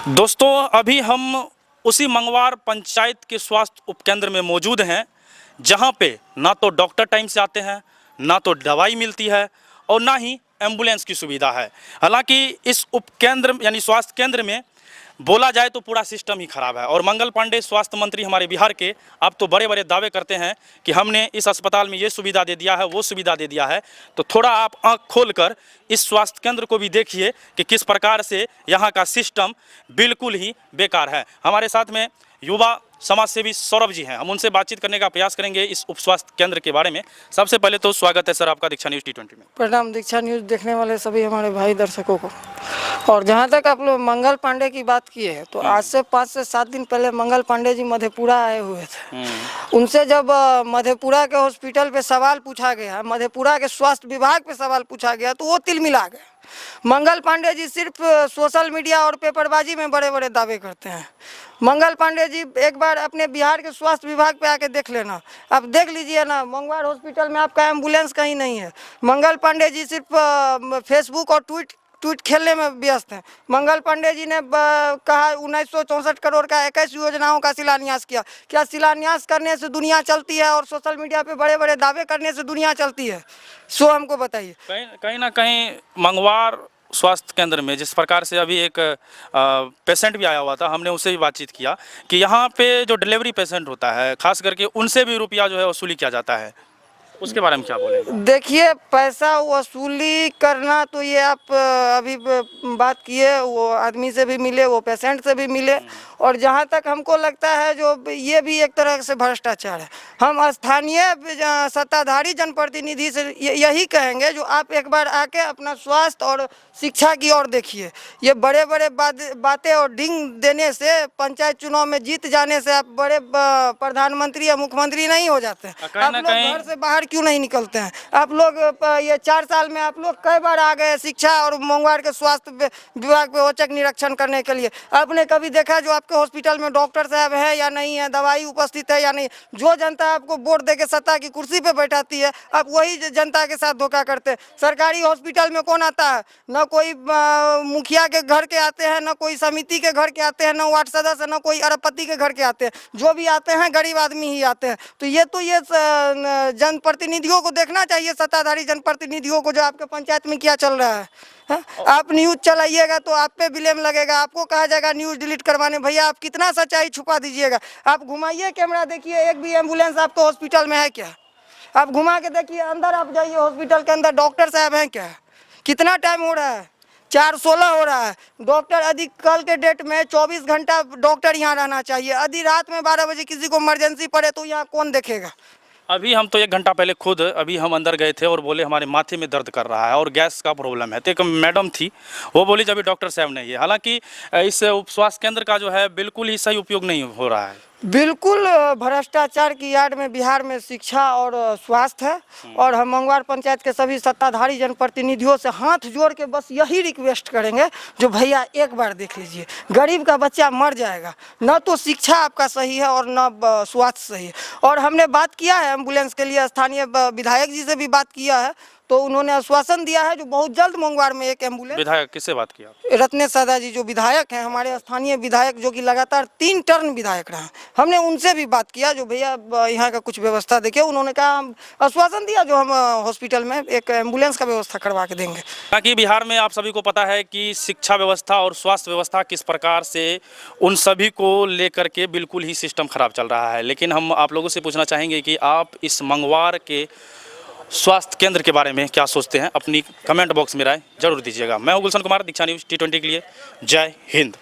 दोस्तों, अभी हम उसी मंगवार पंचायत के स्वास्थ्य उपकेंद्र में मौजूद हैं, जहां पे ना तो डॉक्टर टाइम से आते हैं, ना तो दवाई मिलती है और ना ही एम्बुलेंस की सुविधा है। हालांकि इस उपकेंद्र यानी स्वास्थ्य केंद्र में बोला जाए तो पूरा सिस्टम ही खराब है। और मंगल पांडे स्वास्थ्य मंत्री हमारे बिहार के अब तो बड़े बड़े दावे करते हैं कि हमने इस अस्पताल में ये सुविधा दे दिया है, वो सुविधा दे दिया है। तो थोड़ा आप आंख खोलकर इस स्वास्थ्य केंद्र को भी देखिए कि किस प्रकार से यहाँ का सिस्टम बिल्कुल ही बेकार है। हमारे साथ में युवा समाज सेवी सौरभ जी हैं, हम उनसे बातचीत करने का प्रयास करेंगे इस उप स्वास्थ्य केंद्र के बारे में। सबसे पहले तो स्वागत है सर आपका दीक्षा न्यूज़ T20 में। प्रणाम दीक्षा न्यूज़ देखने वाले सभी हमारे भाई दर्शकों को। और जहां तक आप लोग मंगल पांडे की बात किए हैं, तो आज से 5 से 7 दिन पहले मंगल पांडे जी मधेपुरा आए हुए थे। उनसे जब मधेपुरा के हॉस्पिटल पे सवाल पूछा गया, मधेपुरा के स्वास्थ्य विभाग पे सवाल पूछा गया, तो वो तिलमिला गए। मंगल पांडे जी सिर्फ सोशल मीडिया और पेपरबाजी में बड़े बड़े दावे करते हैं। मंगल पांडे जी एक बार अपने बिहार के स्वास्थ्य विभाग पे आके देख लेना, आप देख लीजिए ना, मंगवार हॉस्पिटल में आपका एम्बुलेंस कहीं नहीं है। मंगल पांडे जी सिर्फ फेसबुक और ट्वीट खेलने में व्यस्त हैं। मंगल पांडे जी ने कहा 1964 करोड़ का 21 योजनाओं का शिलान्यास किया। क्या शिलान्यास करने से दुनिया चलती है और सोशल मीडिया पे बड़े बड़े दावे करने से दुनिया चलती है? सो हमको बताइए। कहीं ना कहीं मंगवार स्वास्थ्य केंद्र में जिस प्रकार से अभी एक पेशेंट भी आया हुआ था, हमने उससे भी बातचीत किया कि यहाँ पे जो डिलीवरी पेशेंट होता है, खास करके उनसे भी रुपया जो है वसूली किया जाता है। उसके बारे में क्या बोलेंगे? देखिए, पैसा वसूली करना तो ये आप अभी बात किए, वो आदमी से भी मिले, वो पेशेंट से भी मिले, और जहाँ तक हमको लगता है जो ये भी एक तरह से भ्रष्टाचार है। हम स्थानीय सत्ताधारी जनप्रतिनिधि से यही कहेंगे, जो आप एक बार आके अपना स्वास्थ्य और शिक्षा की ओर देखिए। ये बड़े बड़े बातें और डिंग देने से, पंचायत चुनाव में जीत जाने से आप बड़े प्रधानमंत्री या मुख्यमंत्री नहीं हो जाते। आप लोग घर से बाहर क्यों नहीं निकलते हैं? आप लोग ये 4 साल में आप लोग कई बार आ गए शिक्षा और मंगवार के स्वास्थ्य विभाग पे औचक निरीक्षण करने के लिए। आपने कभी देखा जो आपके हॉस्पिटल में डॉक्टर साहब है या नहीं है, दवाई उपस्थित है या नहीं? जो जनता आपको वोट दे के सत्ता की कुर्सी पे बैठाती है, आप वही जनता के साथ धोखा करते हैं। सरकारी हॉस्पिटल में कौन आता है? न कोई मुखिया के घर के आते हैं, न कोई समिति के घर के आते हैं, न वार्ड सदस्य, न कोई अरबपति के घर के आते हैं। जो भी आते हैं गरीब आदमी ही आते हैं। तो ये जनप्रतिनिधियों को देखना चाहिए, सत्ताधारी जनप्रतिनिधियों को, जो आपके पंचायत में क्या चल रहा है। आप न्यूज़ चलाइएगा तो आप पे ब्लेम लगेगा, आपको कहा जाएगा न्यूज़ डिलीट करवाने। भैया, आप कितना सच्चाई छुपा दीजिएगा? आप घुमाइए कैमरा, देखिए एक भी एम्बुलेंस आपको हॉस्पिटल में है क्या? आप घुमा के देखिए, अंदर आप जाइए हॉस्पिटल के अंदर, डॉक्टर साहब हैं क्या? कितना टाइम हो रहा है? 4:16 हो रहा है। डॉक्टर यदि कल के डेट में 24 घंटा डॉक्टर यहाँ रहना चाहिए। यदि रात में 12 बजे किसी को इमरजेंसी पड़े तो यहाँ कौन देखेगा? अभी हम तो 1 घंटा पहले खुद अभी हम अंदर गए थे और बोले हमारे माथे में दर्द कर रहा है और गैस का प्रॉब्लम है। तो एक मैडम थी, वो बोली जब डॉक्टर साहब नहीं है। हालांकि इस उप स्वास्थ्य केंद्र का जो है बिल्कुल ही सही उपयोग नहीं हो रहा है। बिल्कुल भ्रष्टाचार की आड़ में बिहार में शिक्षा और स्वास्थ्य है। और हम मंगवार पंचायत के सभी सत्ताधारी जनप्रतिनिधियों से हाथ जोड़ के बस यही रिक्वेस्ट करेंगे, जो भैया एक बार देख लीजिए, गरीब का बच्चा मर जाएगा। न तो शिक्षा आपका सही है और न स्वास्थ्य सही है। और हमने बात किया है एम्बुलेंस के लिए, स्थानीय विधायक जी से भी बात किया है, तो उन्होंने आश्वासन दिया है जो बहुत जल्द मंगवार में एक एम्बुलेंस। विधायक किससे बात किया? रत्नेश सादा जी जो विधायक हैं, हमारे स्थानीय विधायक, जो कि लगातार 3 टर्म विधायक रहे, हमने उनसे भी बात किया, जो भैया यहाँ का कुछ व्यवस्था देखिए। उन्होंने कहा, आश्वासन दिया जो हम हॉस्पिटल में एक एम्बुलेंस का व्यवस्था करवा के देंगे। ताकि बिहार में आप सभी को पता है कि शिक्षा व्यवस्था और स्वास्थ्य व्यवस्था किस प्रकार से उन सभी को लेकर के बिल्कुल ही सिस्टम खराब चल रहा है। लेकिन हम आप लोगों से पूछना चाहेंगे कि आप इस मंगवार के स्वास्थ्य केंद्र के बारे में क्या सोचते हैं? अपनी कमेंट बॉक्स में राय जरूर दीजिएगा। मैं हूं गुलशन कुमार, दीक्षा न्यूज़ T20 के लिए। जय हिंद।